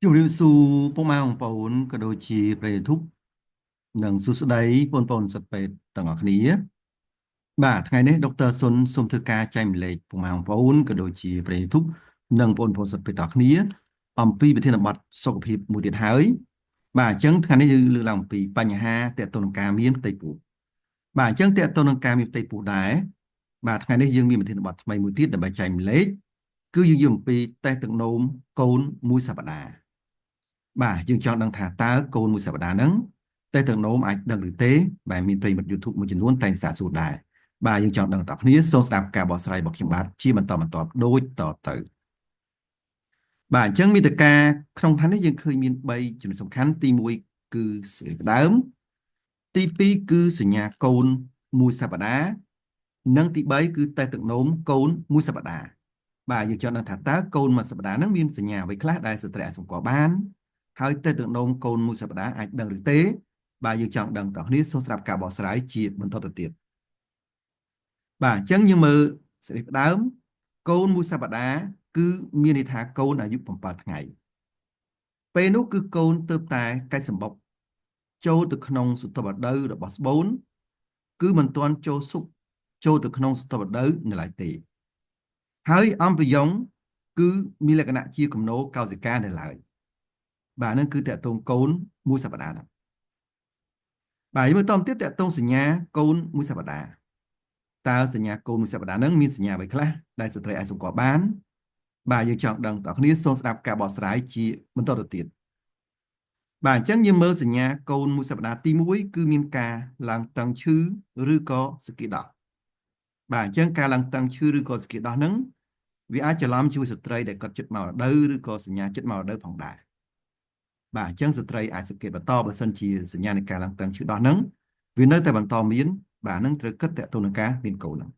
ជំរាបសួរពុកម៉ែបងប្អូនក៏ដូចជាប្រិយមិត្តនិងសួស្តីបងប្អូនសិស្សពេទ្យទាំងអស់គ្នាបាទថ្ងៃនេះដុកទ័រសុនសូមធ្វើការចែកម្លែកពុកម៉ែបងប្អូនក៏ដូចជាប្រិយមិត្តនិងបងប្អូនសិស្សពេទ្យទាំងអស់គ្នាអំពីវិធានបទសុខភាពមួយទៀតហើយបាទអញ្ចឹងថ្ងៃនេះយើងលើកឡើងអំពីបញ្ហាទាក់ទងនឹងការមានផ្ទៃពោះបាទអញ្ចឹងទាក់ទងនឹងការមានផ្ទៃពោះដែរបាទថ្ងៃនេះយើងមានវិធានបទថ្មីមួយទៀតដើម្បីចែកម្លែកគឺយើងនិយាយអំពីតេស្តទឹកនោមកូនមួយសប្តាហ៍ បាទយើងចង់ដឹងថាតើកូនមួយសប្តាហ៍ហ្នឹងតេស្តទឹកនោមអាចដឹងឬទេបាទមានប្រិយមិត្ត YouTube មួយចំនួនតែងសាកសួរដែរបាទយើងចង់ដឹងតើគ្នាសូមស្ដាប់ការបកស្រាយរបស់ខ្ញុំបាទជាបន្តបន្ទាប់ដូចតទៅបាទអញ្ចឹងមាតិកាក្នុងឋាននេះយើងឃើញមាន3ចំណុចសំខាន់ទី1គឺសេរីផ្ដើមទី2គឺសញ្ញាកូនមួយសប្តាហ៍និងទី3គឺតេស្តទឹកនោមកូនមួយសប្តាហ៍បាទយើងចង់ដឹងថាតើកូនមួយសប្តាហ៍ហ្នឹងមានសញ្ញាអ្វីខ្លះដែលស្ត្រីអាចសម្គាល់បានហើយតេស្តទឹកនោមកូនមួយសប្តាហ៍អាចដឹងឬទេបាទយើងចង់ដឹងតើគ្នាសូមស្ដាប់ការបកស្រាយជាបន្តទៅទៀតបាទអញ្ចឹងយើងមើលសេរីផ្ដើមកូនមួយសប្តាហ៍គឺមានន័យថាកូនអាយុ7ថ្ងៃពេលនោះគឺកូនទើបតែកាច់សម្បុកចូលទៅក្នុងសន្ទប់រដូវរបស់ស្បូនគឺមិនទាន់ចូលស៊ុបចូលទៅក្នុងសន្ទប់រដូវនៅឡើយទេហើយអំប្រយ៉ងគឺមានលក្ខណៈជាគំនោកោសិកានៅឡើយបាទនឹងគឺតកតងកូនមួយសប្តាហ៍ហ្នឹងបាទយើងមើលតទៀតតកតងសញ្ញាកូនមួយសប្តាហ៍តើសញ្ញាកូនមួយសប្តាហ៍ហ្នឹងមានសញ្ញាអ្វីខ្លះដែលស្ត្រីអាចសម្គាល់បានបាទយើងចង់ដឹងតើគ្នាសូមស្ដាប់ការបកស្រាយជាបន្តទៅទៀតបាទអញ្ចឹងយើងមើលសញ្ញាកូនមួយសប្តាហ៍ទី1គឺមានការឡើងតឹងឈឺឬក៏សង្កេតដោះបាទអញ្ចឹងការឡើងតឹងឈឺឬក៏សង្កេតដោះហ្នឹងវាអាចច្រឡំជាមួយស្ត្រីដែលគាត់ចិត្តមករដូវឬក៏សញ្ញាចិត្តមករដូវផងដែរបាទអញ្ចឹងស្ត្រីអាចសង្កេតបន្តបើសិនជាសញ្ញានៃការឡើងតឹងឈឺដោះហ្នឹងវានៅតែបន្តមានបាទនឹងត្រូវគិតតទៅនឹងការមានកូនហ្នឹង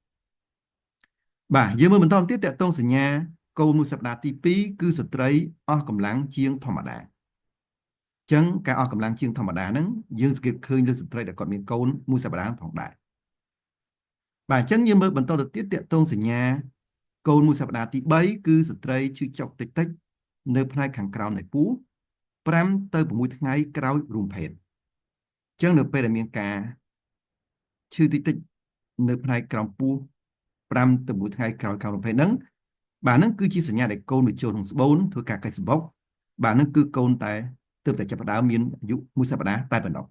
បាទយើងមើលបន្តទៀតតកតងសញ្ញាកូនមួយសប្តាហ៍ទី2គឺស្ត្រីអស់កម្លាំងជាងធម្មតាអញ្ចឹងការអស់កម្លាំងជាងធម្មតាហ្នឹងយើងសង្កេតឃើញលើស្ត្រីដែលគាត់មានកូនមួយសប្តាហ៍ផងដែរបាទអញ្ចឹងយើងមើលបន្តទៅទៀតតកតងសញ្ញាកូនមួយសប្តាហ៍ទី3គឺស្ត្រីឈឺចុកតិចតិចនៅផ្នែកខាងក្រោមនៃពោះ5ទៅ6ថ្ងៃក្រោយរួមភេទអញ្ចឹងនៅពេលដែលមានការឈឺតិចតិចនៅផ្នែកក្រោមពោះ5ទៅ6ថ្ងៃក្រោយរួមភេទហ្នឹងបាទហ្នឹងគឺជាសញ្ញាដែលកូនវាចូលក្នុងស្បូនធ្វើការកាច់សម្បុកបាទហ្នឹងគឺកូនតែទើបតែចាប់ផ្ដើមមានអាយុមួយសប្តាហ៍តែប៉ុណ្ណោះ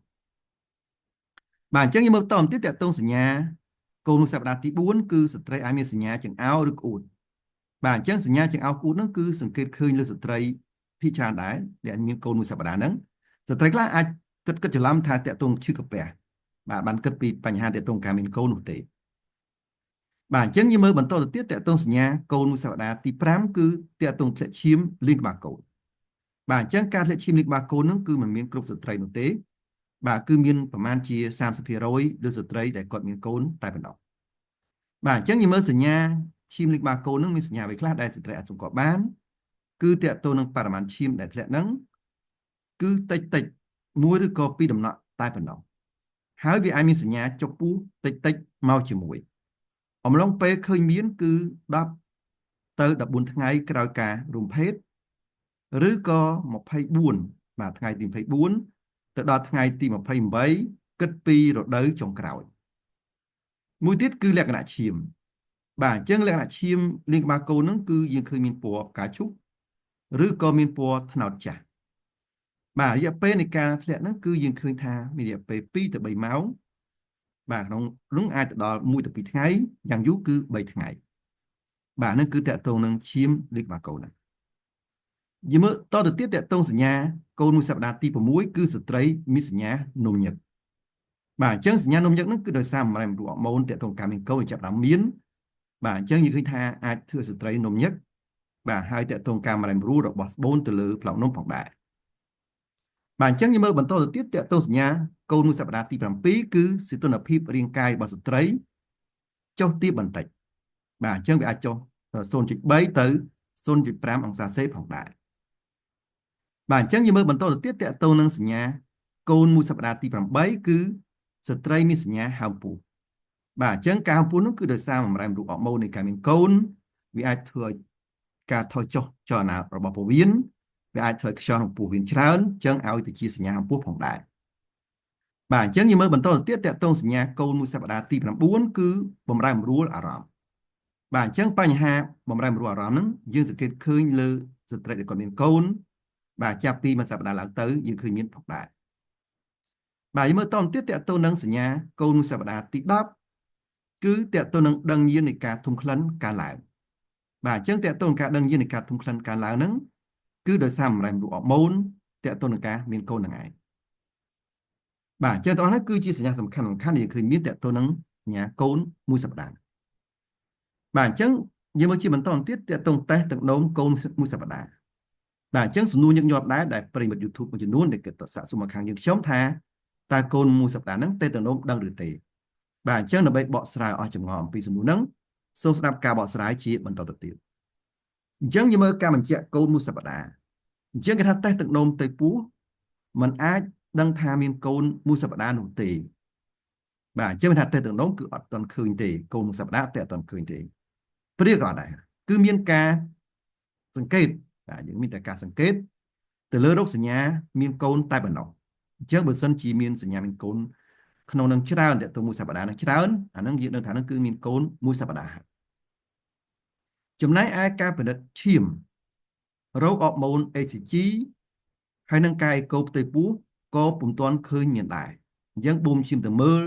បាទអញ្ចឹងយើងមើលបន្តទៀតតកតងសញ្ញាកូនមួយសប្តាហ៍ទី4គឺស្ត្រីអាចមានសញ្ញាចង្អោរឬក្អួតបាទអញ្ចឹងសញ្ញាចង្អោរក្អួតហ្នឹងគឺសង្កេតឃើញលើស្ត្រីភាគច្រើនដែរដែលមានកូនមួយសប្តាហ៍ហ្នឹងស្ត្រីខ្លះអាចគិតច្រឡំថាតកតងឈឺកាពះបាទបានគិតពីបញ្ហាតកតងការមានកូននោះទេបាទអញ្ចឹងយើងមើលបន្តទៅទៀតតកតងសញ្ញាកូនមួយសប្តាហ៍ទី5គឺតកតងធ្លាក់ឈាមលាងក្បាលកូនបាទអញ្ចឹងការធ្លាក់ឈាមលាងក្បាលកូនហ្នឹងគឺមិនមានគ្រប់ស្ត្រីនោះទេបាទគឺមានប្រមាណជា30%លើស្ត្រីដែលគាត់មានកូនតែប៉ុណ្ណោះបាទអញ្ចឹងយើងមើលសញ្ញាឈាមលេខបាកូននឹងមានសញ្ញាអ្វីខ្លះដែលស្ត្រីអាចសម្គាល់បានគឺតកតទៅនឹងបរិមាណឈាមដែលធ្លាក់ហ្នឹងគឺតិចតិចមួយឬក៏ពីរដំណក់តែប៉ុណ្ណោះហើយវាអាចមានសញ្ញាចុកពោះតិចតិចមកជាមួយអំឡុងពេលឃើញមានគឺ10ទៅ14ថ្ងៃក្រោយការរួមភេទឬក៏24បាទថ្ងៃទី24ទៅដល់ថ្ងៃទី28គិតពីរដូវចុងក្រោយមួយទៀតគឺលក្ខណៈឈាមបាទអញ្ចឹងលក្ខណៈឈាមលាងក្បាលកូនហ្នឹងគឺយើងឃើញមានពណ៌ផ្កាឈូកឬក៏មានពណ៌ត្នោតចាស់បាទរយៈពេលនៃការធ្លាក់ហ្នឹងគឺយើងឃើញថាមានរយៈពេល2ទៅ3ម៉ោងបាទក្នុងនោះអាចទៅដល់1ទៅ2ថ្ងៃយ៉ាងយូរគឺ3ថ្ងៃបាទហ្នឹងគឺតកតងនឹងឈាមលាងក្បាលកូនហ្នឹងយើងមើលតទៅទៀតតកតងសញ្ញាកូនមួយសប្តាហ៍ទី6គឺស្ត្រីមានសញ្ញានំញឹកបាទអញ្ចឹងសញ្ញានំញឹកហ្នឹងគឺដោយសារបំរែបំរួលអរម៉ូនតកតងការមានកូនចាប់ផ្ដើមមានបាទអញ្ចឹងយើងឃើញថាអាចធ្វើស្ត្រីនំញឹកបាទហើយតកតងការបំរែបំរួលរបស់ស្បូនទៅលើផ្លោកនំផងដែរបាទអញ្ចឹងយើងមើលបន្តទៅទៀតតកតងសញ្ញាកូនមួយសប្តាហ៍ទី7គឺសីតុណ្ហភាពរាងកាយរបស់ស្ត្រីចុះទាបបន្តិចបាទអញ្ចឹងវាអាចចុះ0.3ទៅ0.5អង្សាសេផងដែរបាទអញ្ចឹងយើងមើលបន្តទៅទៀតតកតងនឹងសញ្ញាកូនមួយសប្តាហ៍ទី8គឺស្ត្រីមានសញ្ញាហើមពោះបាទអញ្ចឹងការហើមពោះនោះគឺដោយសារបំរែបំរួលអរម៉ូននៃការមានកូនវាអាចធ្វើឲ្យការថយចុះចលនារបស់ពោះវៀន វាអាចធ្វើខ្យល់ក្នុងពោះវាច្រើនចឹងឲ្យទៅជាសញ្ញាអំពស់ផងដែរបាទអញ្ចឹងយើងមើលបន្តទៅទៀតតកតងសញ្ញាកូនមួយសប្តាហ៍ទី9គឺបំរែបំរួលអារម្មណ៍បាទអញ្ចឹងបញ្ហាបំរែបំរួលអារម្មណ៍ហ្នឹងយើងសង្កេតឃើញលើស្ត្រីដែលគាត់មានកូនបាទចាប់ពីមួយសប្តាហ៍ឡើងទៅយើងឃើញមានផងដែរបាទយើងមើលតទៀតតកតងនឹងសញ្ញាកូនមួយសប្តាហ៍ទី10គឺតកតងនឹងដឹងញៀននៃការធំក្លិនការឡើងបាទអញ្ចឹងតកតងការដឹងញៀននៃការធំក្លិនការឡើងហ្នឹងគឺដោយសារបំរែបំរួលអរម៉ូនតកតងនឹងការមានកូនហ្នឹងឯងបាទអញ្ចឹងទាំងអស់ហ្នឹងគឺជាសញ្ញាសំខាន់ដែលយើងឃើញមានតកតងនឹងសញ្ញាកូនមួយសប្តាហ៍បាទអញ្ចឹងយើងមើលជាបន្តទៀតតកតងតេស្តទឹកនោមកូនមួយសប្តាហ៍បាទអញ្ចឹងសំណួរញឹកញាប់ដែរដែលប្រិយមិត្ត YouTube មួយចំនួនដែលគេទៅសាកសួរមកខាងយើងខ្ញុំថាតើកូនមួយសប្តាហ៍ហ្នឹងតេស្តទឹកនោមដឹងឬទេបាទអញ្ចឹងដើម្បីបកស្រាយអស់ចម្ងល់អំពីសំណួរហ្នឹងសូមស្ដាប់ការបកស្រាយជាបន្តទៅទៀតអញ្ចឹងយើងមើលការបញ្ជាក់កូនមួយសប្តាហ៍អញ្ចឹងគេថាតេស្តទឹកនោមទៅពោះมันអាចដឹងថាមានកូនមួយសប្តាហ៍នោះទេបាទអញ្ចឹងថាតេស្តទឹកនោមគឺអត់ទាន់ឃើញទេកូនមួយសប្តាហ៍តែអត់ទាន់ឃើញទេព្រាក៏អត់ដែរគឺមានការសង្កេតបាទយើងមានតែការសង្កេតទៅលើរោគសញ្ញាមានកូនតែប៉ុណ្ណោះអញ្ចឹងបើសិនជាមានសញ្ញាមានកូនក្នុងនឹងច្រើនតទៅមួយសប្តាហ៍នឹងច្រើនអានឹងយើងដឹងថានឹងគឺមានកូនមួយសប្តាហ៍ចំណែកឯការពិនិត្យឈាមរោគអរម៉ូន ACG ហើយនឹងការអេកូផ្ទៃពោះក៏ពុំទាន់ឃើញមានដែរអញ្ចឹងបូមឈាមទៅមើល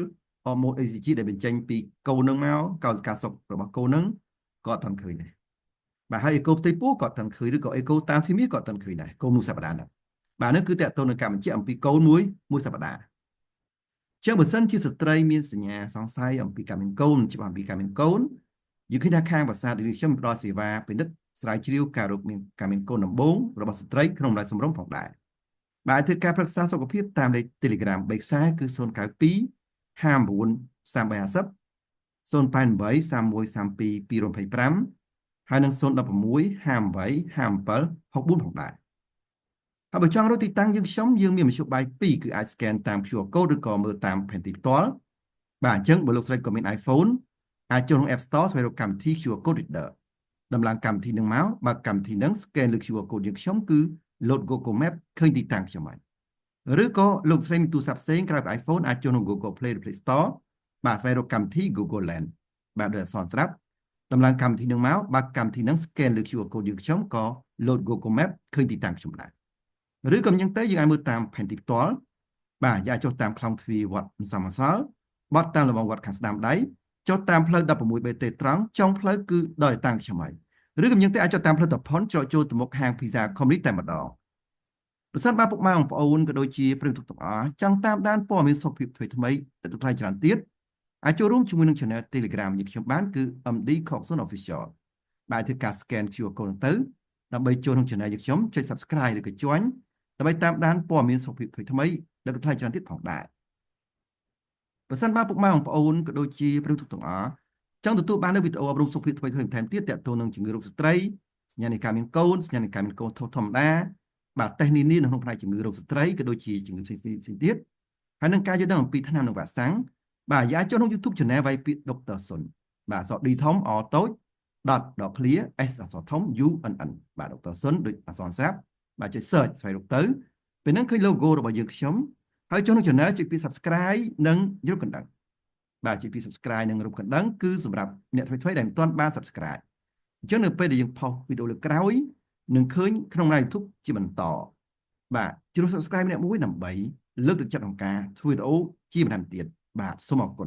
អរម៉ូន ACG ដែលបញ្ចេញពីកូននឹងមកកោសិកាសុខរបស់កូននឹងក៏អត់ទាន់ឃើញដែរបាទហើយអេកូផ្ទៃពោះក៏អត់ទាន់ឃើញឬក៏អេកូតាមធីមីក៏អត់ទាន់ឃើញដែរកូនមួយសប្តាហ៍ហ្នឹងបាទនេះគឺតកតទៅនឹងការបញ្ជាក់អំពីកូនមួយសប្តាហ៍ចឹងបើសិនជាស្ត្រីមានសញ្ញាសង្ស័យអំពីការមានកូនច្បាស់អំពីការមានកូនយើងឃើញថាខាងភាសាដូចខ្ញុំផ្ដល់សេវាពិនិត្យស្រាវជ្រាវការរោគមានការមានកូនដំបូងរបស់ស្ត្រីក្នុងម្លាយសម្រុំផងដែរបាទធ្វើការប្រឹក្សាសុខភាពតាមលេខ Telegram 3ខ្សែគឺ092 59 350 088 3132 225ហើយនឹង016 58 57 64ផងដែរហើយបើចង់រកទីតាំងយើងមានមធ្យោបាយ2គឺអាច scan តាម QR code ឬក៏មើលតាមផែនទីផ្ទាល់បាទអញ្ចឹងបើលោកស្រីក៏មាន iPhone អាចចូលក្នុង App Store ស្វែងរកកម្មវិធី QR code reader ដំឡើងកម្មវិធីនឹងមកបើកម្មវិធីនឹង scan លើ QR code យើងខ្ញុំគឺ load Google Map ឃើញទីតាំងខ្ញុំហើយឬក៏លោកស្រីមានទូរស័ព្ទផ្សេងក្រៅពី iPhone អាចចូលក្នុង Google Play ឬ Play Store បាទស្វែងរកកម្មវិធី Google Lens បាទដោយអក្សរស្រាប់ដំឡើងកម្មវិធីនឹងមកបើកម្មវិធីនឹង scan លើ QR code យើងខ្ញុំក៏ load Google Map ឃើញទីតាំងខ្ញុំដែរឬក៏យ៉ាងទៅយើងអាចមើលតាមផែនទីផ្ទាល់បាទយើងអាចចុះតាមខ្លងទ្វារវត្តសំអាសល់បត់តាមលំងវត្តខាងស្ដាំដៃចុះតាមផ្លូវ 16BT ត្រង់ចុងផ្លូវគឺដោយតាំងខ្ញុំហើយឬក៏យ៉ាងទៅអាចចុះតាមផ្លូវតផុនច្រកចូលទៅមុខហាង Pizza Company តែម្ដងបើសិនបានពុកម៉ែបងប្អូនក៏ដូចជាប្រិយមិត្តទាំងអស់ចង់តាមដានព័ត៌មានសុខភាពថ្មីៗទៅថ្លៃច្រើនទៀតអាចចូលរួមជាមួយនឹង Channel Telegram យើងខ្ញុំបានគឺ MD Coxon Official បាទធ្វើការ scan QR code ទៅដើម្បីចូលក្នុង Channel យើងខ្ញុំចុច Subscribe ឬក៏ Join ដើម្បីតាមដានព័ត៌មានសុខភាពថ្មីៗដែលថ្លៃច្រើនទៀតផងដែរបើសិនបើពុកម៉ែបងប្អូនក៏ដូចជាប្រិយមិត្តទាំងអស់ចង់ទទួលបាននូវវីដេអូអប់រំសុខភាពថ្មីៗបន្ថែមទៀតទាក់ទងនឹងជំងឺរោគស្ត្រីសញ្ញានៃការមានកូនសញ្ញានៃការមានកូនធម្មតាបាទតេស្តនានានៅក្នុងផ្នែកជំងឺរោគស្ត្រីក៏ដូចជាជំងឺផ្សេងៗទៀតហើយនឹងការយល់ដឹងអំពីថ្នាំនិងវ៉ាក់សាំងបាទយាយចូលក្នុង YouTube Channel វាយពាក្យ Dr. Sun បាទអក្សរ D ធំ O តូច dot ដក clear S អក្សរធំ UNN បាទ Dr. Sun ដូចអក្សរស្រាប់បាទចុច search ស្វែងរកទៅពេលហ្នឹងឃើញ logo របស់យើងខ្ញុំហើយចូលក្នុង channel ចុចពី subscribe និងរូបកណ្ដឹងបាទចុចពី subscribe និងរូបកណ្ដឹងគឺសម្រាប់អ្នកថ្មីៗដែលមិនទាន់បាន subscribe អញ្ចឹងនៅពេលដែលយើងផុសវីដេអូលើក្រោយនឹងឃើញក្នុង YouTube ជាបន្តបាទជួយ subscribe ម្នាក់មួយដើម្បីលើកទឹកចិត្តក្នុងការធ្វើវីដេអូជាបន្តទៀតបាទសូមអរគុណ